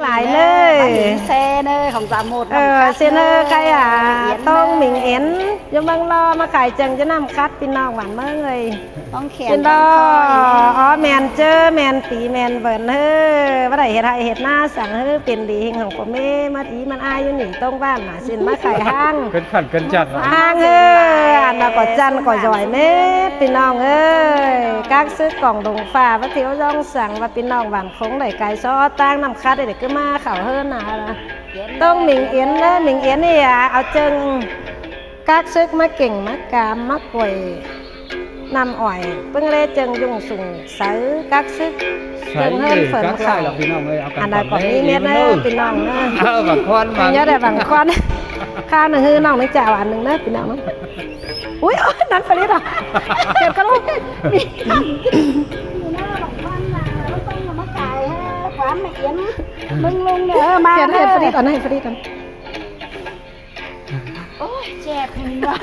หลายเลยเซเนอร์ของสามหมดเซเนอร์ใครต้องหมิงเอ็นยังบังรอมาขายจังจะนำคัดพี่น้องหวานเมื่อเลยต้องเขียนพี่น้องแมนเจอแมนตีแมนเบิร์นว่าได้เห็ดไทยเห็ดหน้าสั่งเป็นดีหิงของผมมาทีมันอายุหนีต้องบ้านหนาสินมาขายห้างเป็นขันกันจัดห้างอันมาก่อจันก่อจ่อยเม็ดพี่น้องกักซื้อกล่องดงฟ้าพระเทียวย่องสั่งว่าพี่น้องหวานคงได้ไก่ซอตั้งนำคัดได้ก็มาเข่าเฮิรนนะต้องหมิงเอ็นนะหมิงเอ็นนี่เอาจึงกักซึกมาเก่งมากามมากวยนำอ่อยเพิ่งเล่จึงยุ่งสุ่งใส่กักซึกจึงเฮิรนเฝิ่นเข่าอันใดก่อนนี้เม็ดนะพี่น้องนะบังควันเยอะแต่บังควันข้าวหนึ่งคือน้องนึกจะเอาอันหนึ่งนะพี่น้องอุ้ยนั่นไปเลยหรอเก็บกันลูกมีความไม่เขียนมึงลงเนี่ยมาเห็ดฟรีตอนไหนฟรีตอนโอ้ยเจ็บมึงวะ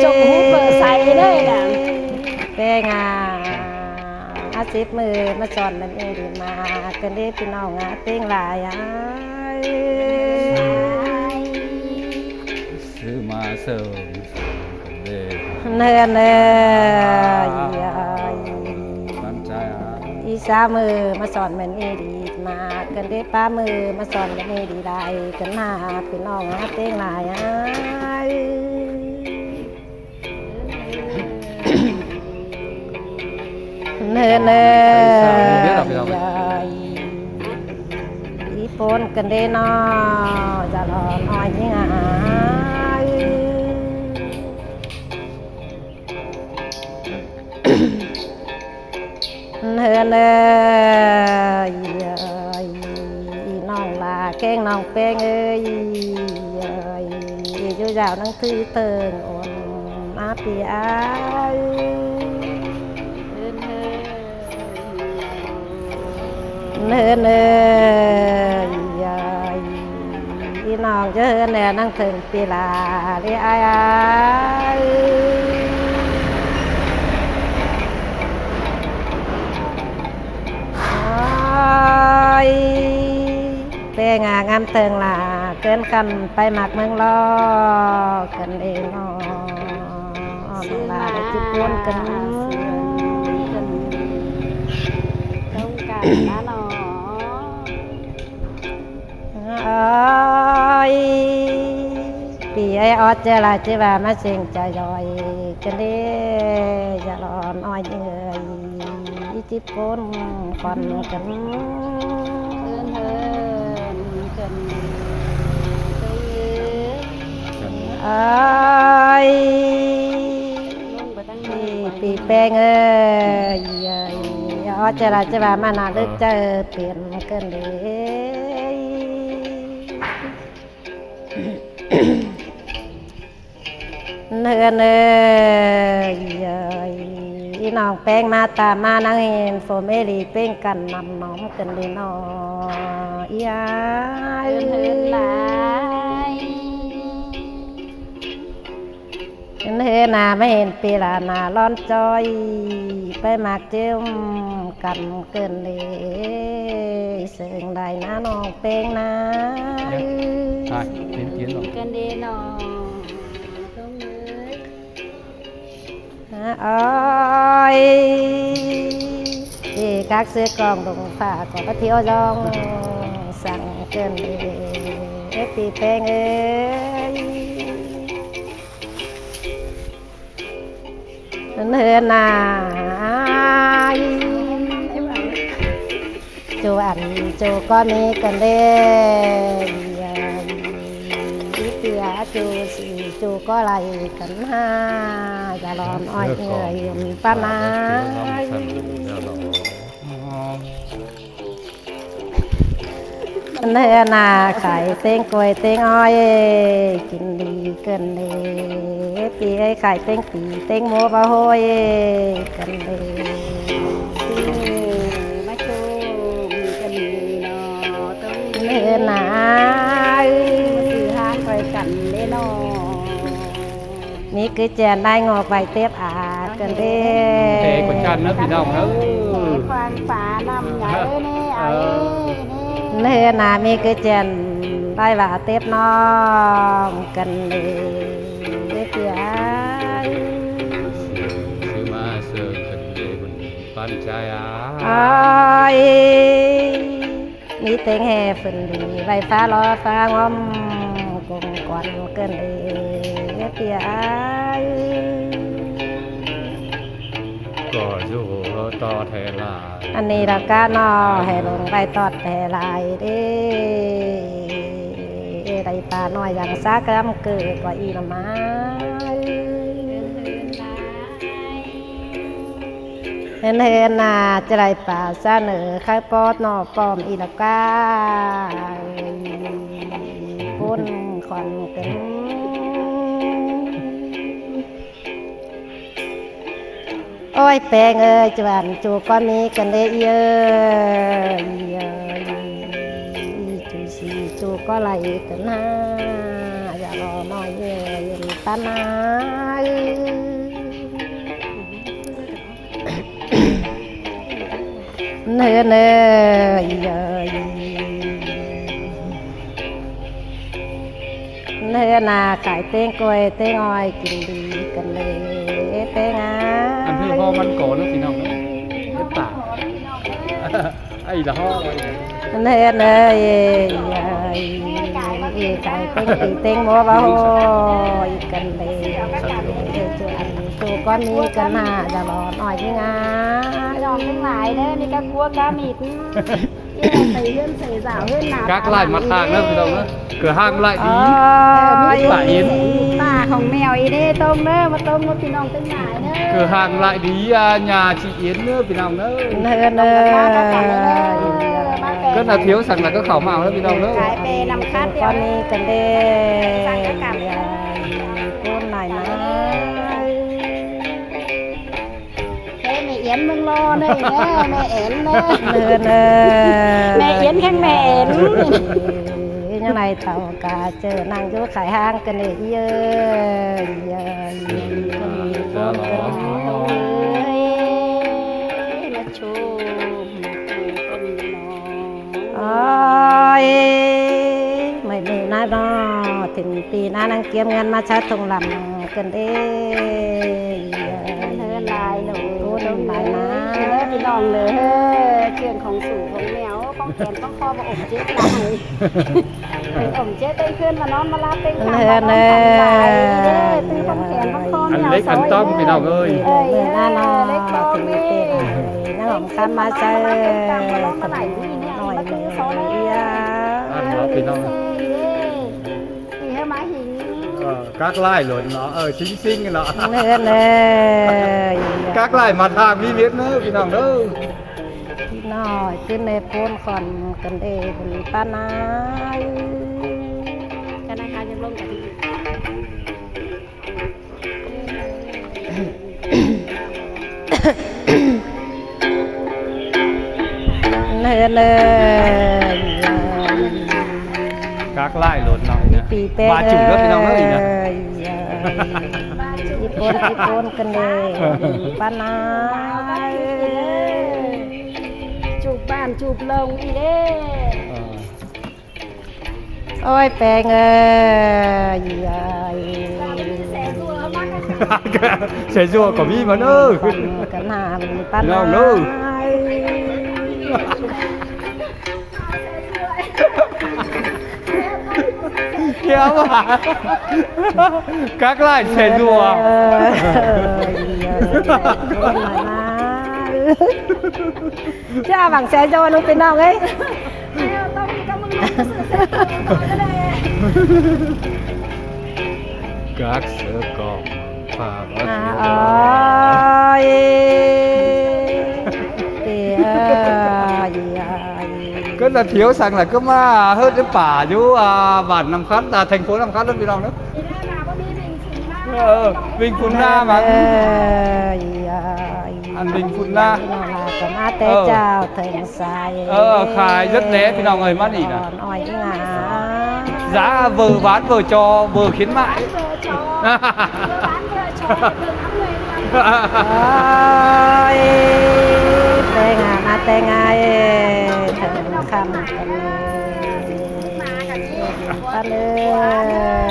จงหูเปิดใส่ได้น่ะเป็นไง10 มือมาสอนมันเองดีมากันได้พี่น้องเต้งหลายซื้อมาเสริมเเนื้อตั้งใจอีสามือมาสอนมันเองดีมากันได้ป้ามือมาสอนมันเองดีได้กันหน้าพี่น้องเต้งหลายเนื้ออีปนกันได้นอจะรอหน่อยนี่เนื้อน้องลาแกงน้องแป้งอยู่ยาวนั่งคือเติงอ่อนมาปีเนื้อน้องเจอเนื้อนั่งถึงปีลาเรียเป็นงามเติงล่ะเกินกันไปหมักเมืองรอกันเองน้องลาได้จิบวนกันต้องการนะเนาะปีไอออดเจลาเจว่ามาเสียงใจย่อยกันดีจะร้อนอ้อยเหนื่อยจิบวนฟันกันปีแป้งจะราจะว่ามานาลึกจะเปลี่ยนกันเลยเนื้อน้องแป้งมาตามมานั่งเห็นโฟเมลีเป้งกันนำน้องกันเลยน้อยหลายเห็นนาไม่เห็นปีลานาร้อนจอยไปหมักเจียวกันเกินเลยเสียงใดนะน้องเป้งนะกันดีน้องกักเสื้อกองดงฝากของพระเที่ยวย่องสั่งเกินเลยปีแป้งเนื้อนาจูจูก็มีกันเด้เปียจูก็ไหลกันจะร้อนอ้อยเหนื่อยป้านาเนื้อนาไข่เต้งกล้วยเต้งอ้อยกินดีเกินเลยปีไอ้ไข่เต้งปีเต้งโมบะโฮยกันเลยมาโชว์มีกันดีเนาะต้องเนื้อนาซื้อห้างไปกันได้เนาะนี่คือแจนได้งอกใบเต็บ กันเด้ เตะคนจันทร์นะพี่น้องเอ้ย ฟังป่านำใหญ่นี่ไอ้นี่ เนื้อนามีคือเจนได้ว่าเต็บน้องกันเลยเปีย ซื้อมาเสิร์ฟกันเด้คนปั้นใจอ่ะ อ้อยมีเต็งแห่ฝนดีใบฟ้ารอฟ้างอมกงก่อนเกินเลยเปีย ก็อยู่ต่อแทลา อันนี้เราก็นอให้ลงไปตอดแต่ลายเด้ไรปลาน้อยอย่างซากรำเกิดกว่าอีละไม้เห็นน่ะจะไรป่าซาเหนือไข่ปอดนอปอมอีละกาพุ่นขอนกันโอ้ยแปงเอ้ยจวนจูก็มีกันได้เยอะจูสีจูก็ไหลกันหน้าอย่ารอน้อยเยอะยันตานาเนื้อเนื้อนาขายเต้งกล้วยเต้งอ้อยกินดีกันเลยเต้งอ่ะ อันที่พ่อมันโกนแล้วพี่น้องเนาะเฮ็ดปากไอ้ละห้อไว้ เนื้อเนื้อไก่เต้งตีเต้งบัวบ่โหยกันเลยจูก้อนนี้กันหน้าจะรอหน่อยที่งา ดอกทั้งหลายเด้อนี่ก็กลัวกามิดใส่เลื่อนใส่สาวเลื่อนหนา กักไล่มาทางเนาะพี่น้องเนาะเกิดห้างไล่ดี ป่าอิน ตาของแมวอีเด้ต้มเด้อมาต้มกับพี่น้องทั้งหลายเด้อ เกิดห้างไล่ดีnhà chị Yến nữaพี่น้องเนาะ เนื้อเนื้อ ก็น่ะเที่ยวสั่งแล้วก็เข้ามาเอาแล้วพี่น้องเนาะ ขายเปนำคัดเดี ก้ ย อ วน นี้กันเด้ก้นไหนนะ เฮ้แม่เอียนมึงรอเด้อแม่เอ็นเด้อ เนื้อเนื้อ แม่เอียนแข้งแม่เอ็น ยังไงเต่ากาเจอนั่งอยู่ขายห้างกันเลยเยอะเยอะคนมีคนกัน มาชูคนน้อง อ๋อไม่มีนะนอถึงปีหน้านั่งเกียมเงินมาชัดตรงลำกันเด้ เนื้อลายหนู ต้นใบนะ พี่น้องเลยเครื่องของสู่ของแมวของแขนของคอมาอมเจ๊ลายอมเจ๊เต้นขึ้นมานอนมาลาเต้นข้างมานอนทำลายเด้อตื้อของแขนของคอ อันเล็กอันต้อมพี่น้องเอ้ย เอ้ยหน้านอถึงเต้นนั่งหอมคันมาเจอหน่อยเลย อันเนาะพี่น้อง นี่เฮมาหิง các lại rồi nó xinh xinh nó เนื้อเนื้อ các lại mặt hàng đi biết nữaพี่น้องเด้อ พี่น้อยขึ้นในโพนคอนกันเองป้านาย กันนะคะจะลงกับที่ เนื้อเนื้อ các lại rồi nó ปีเป้ ba chục nữaพี่น้องเด้ออีกนะ ญี่ปุ่นกันเองป้านาย จูบบ้านจูบลงอีเด้ โอ้ยแปลงเอ้ย sẽ rùa của mi mà nữa กันหาป้านาย kéo mà các lại sẽ rùa จ้าหวังแสนโจนุเป็นน้องเอ้ย ต้องมีกำลังสื่อเสร็จก็ได้ các sữa cọp và bớt อ๋อเตี๋ย ก็là thiếu rằng là cứ mà hơn cái bả chú bản Nam Khánh là thành phố Nam Khánh đóพี่น้องเนาะ อีน่าหนาก็มีวิ่งขึ้นมา Vinh Phun Na mà อั น Vinh Phun Na ก็มาแต่เจ้าถึงสาย khai rất léพี่น้องเอ้ยมานี่นะ อ้อยงา giá vừa bán vừa cho vừa khuyến mại เบอร์ชอเบอร์ร้านเบอร์ชอเบอร์น้ำเลย ยแต่งงานนะแต่งงานถึงคำกันเลยป้าเล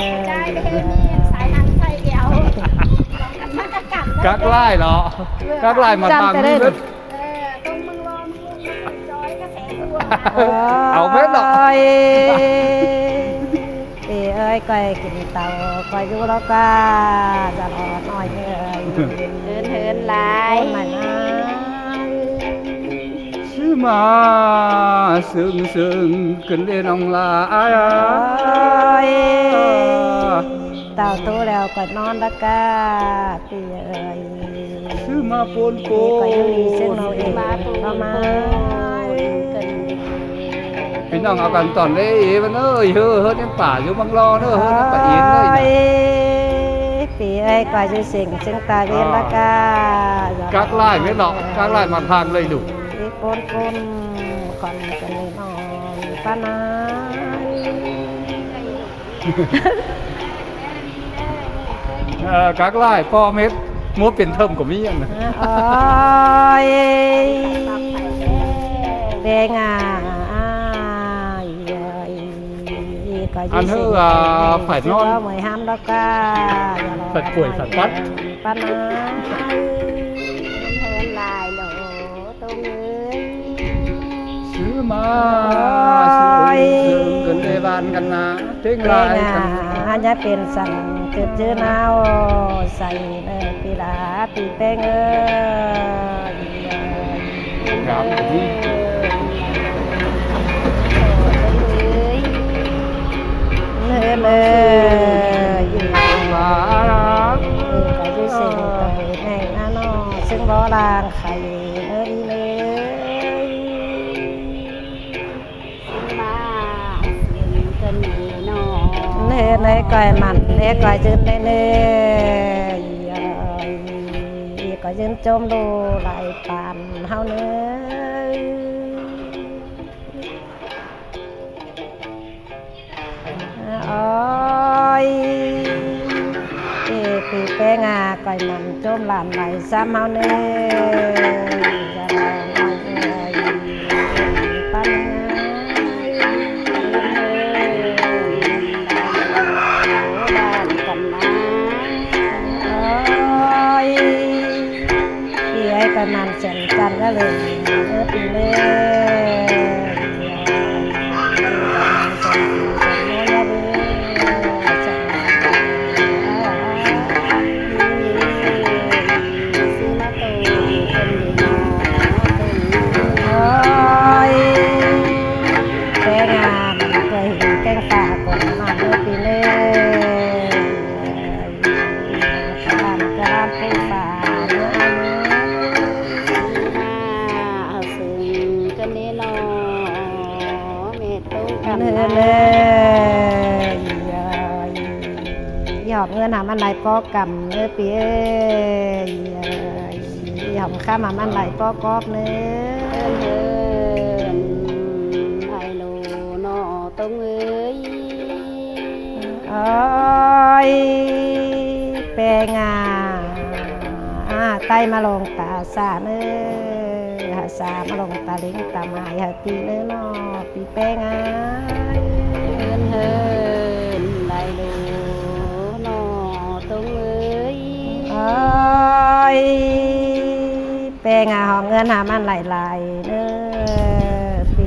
ย ได้ไปเห็นสายนังใส่เดียวมันจะกัด กักไล่เหรอกักไล่มาทางนี้เลย ตรงมึงรอมึงจอยกระแสตัว เอาเม็ดเหรอ ปีเอ้ยก้อยกินเต่าก้อยอยู่แล้วก็จะรอหน่อยเอ้ย เฮินลาย ใหม่นะ ซื้อมาซึ้งขึ้นเรียนองลา โอ้ยเต่าโตแล้วก็นอนแล้วก็ปีเอ้ย ซื้อมาปน ก้อยอยู่ดีซึ่งเราเอง มาปู ก็มา เกิน พี่น้องเอากันตอนนี้มันเอ้ยเฮ้อในป่าอยู่บางรอเนอะเฮ้อในป่าเองเลยนะ ปีเอ้ยก้อยอยู่สิ่งซึ่งตาเวียนแล้วก็ กักไล่ไม่หรอกกักไล่มาทางเลยดู อีปนก่อนกันเลยนอนป้านา กักไล่พ่อเม็ดมัวเป็นเทิมกว่ามีอย่างนะ โอ้ยเดงอ่ะอันเธอฝ่ายนอน เหมือนห้ามแล้วก็ สัตว์ป่วยสัตว์ปัด ป้านา เฮินลายโหลตรงเลย ซื้อมาซึ้งกันในบ้านกันนะเท่ง เด ลาย ง กัน อ่ะจะเป็นสั่งเกิดเจอหนาวใส่เลยปีลาปีแป้งเอ้ย ครับที่ เลยอยู่ มา ก็อยู่เสียงเตยแม่งน้าน้อซึ่งบ่ลางไข่เลยเลย มาเสียงกันนอ เล่ในก้อยมันเล่ก้อยจืนเล่เล่ก้อยจืนจมดูไหลปานเฮาเนื้โอ้ยปีแป้งาก้อยมันจมหลานไหลซ้ำเฮาเนื้จะลองเอาเอ้ยปันบ้านกันนะ โอ้ยปีไอ้ก้อยมันเสียงจันก็เลยปีเล่หอบเงินหามันไหลปอกำเนื้อปีเอ้ยหอบข้ามามันไหลปอกอบเนื้อ ไอโลนอตรงเอ้ย โอ้ยแปลงาไตมาลงตาสาเนื้อสามาลงตาลิงตาหมายหาปีเนื้อนอปีแปลงา เฮินไอโลนอตรงเอ้ย โอ้ยแปลงาหอมเงินหามันไหลเนื้อปี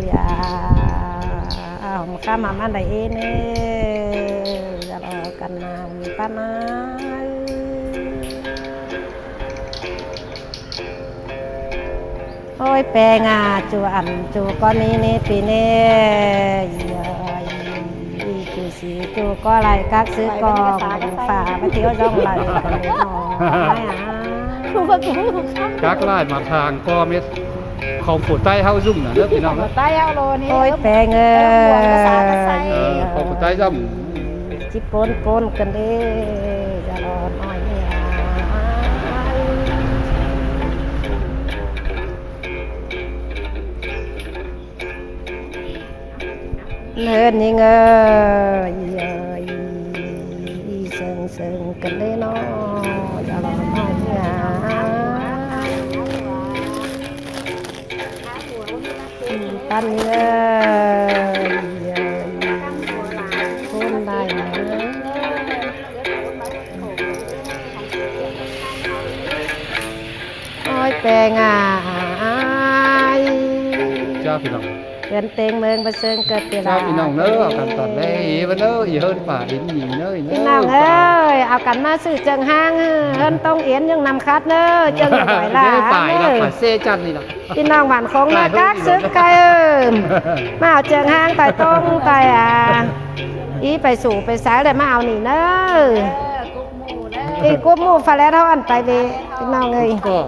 หอมข้ามามันไหลเนื้อจะรอกันนานป้านา โอ้ยแปลงาจูอันจูก้อนนี้นี่ปีนี้จูสีจูก็ไรกักซื้อกองฝาไปเที่ยวย่องไรกันเลยเนาะไม่อ่ะ ครูว่ากูข้าม กักไล่มาทางพ่อเม็ดของผู้ใต้เฮายุ่งนะเด้อพี่น้องนะ ใต้เอาโลนี่ โอ้ยแปลงของผู้ใต้ย่ จิปนกันเด้จะรอหน่อยเนี่ยเนินนี่เงยเซิงกันเลยเนาะอย่าลองเอาเนื้อ ตันนี้คุณได้ไหมโอ้ยแปลงอ่ะ เจ้าพี่น้อง เกินเต็งเมืองประเสริฐเกิดปีลา เจ้าพี่น้องเนอะเอากันตอนแรกอีวันเนอะอีเฮิร์นป่าอินหนีเนอะอีเนอะ พี่น้องเอ้ยเอากันมาซื้อเจิงห้างเฮิรนต้องเอียนยังนำคัดเนอะเจิงหน่อยละ ได้ป่าอี เน ละ อะ ป่าเซจันนี่ละ พี่น้องหวานคงมากักซึกไกมาเอาเจิงห้างต่อยต้งต่อยอีไปสู่ไปสายเลยมาเอานี่เนอะอีกุ๊บหมูฟ้าแล้วเท่าอันไปเลยพี่น้องเอ้ย ก็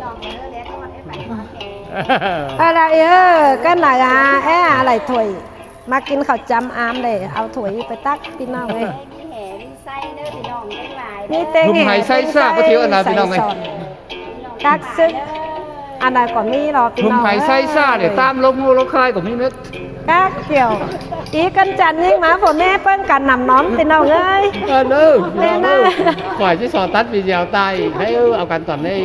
อะไรก็ไหนอะไรถ้วยมากินข้าวจำอามเลยเอาถ้วยไปตักพี่น้องเลย มีแหมีไส้เด้อพี่น้องทั้งหลาย นี่เต็ง ลุมไห้ไส้ซากก็เที่ยวอันนั้นพี่น้องไง กักซึกอันใดก่อนมีหรอพี่ ลุม น้อง ไห้ไส้ซ่าเนี่ยตามลงโมลคายกับพี่เม็ด กักเกี่ยวอีกันจันยิ่งมาผมแม่เปิ้งกันนำน้องพี่น้องเอ้ย เนอะฝ่ายที่สอนตัดวีเดียวตายให้เอากันตอนนี้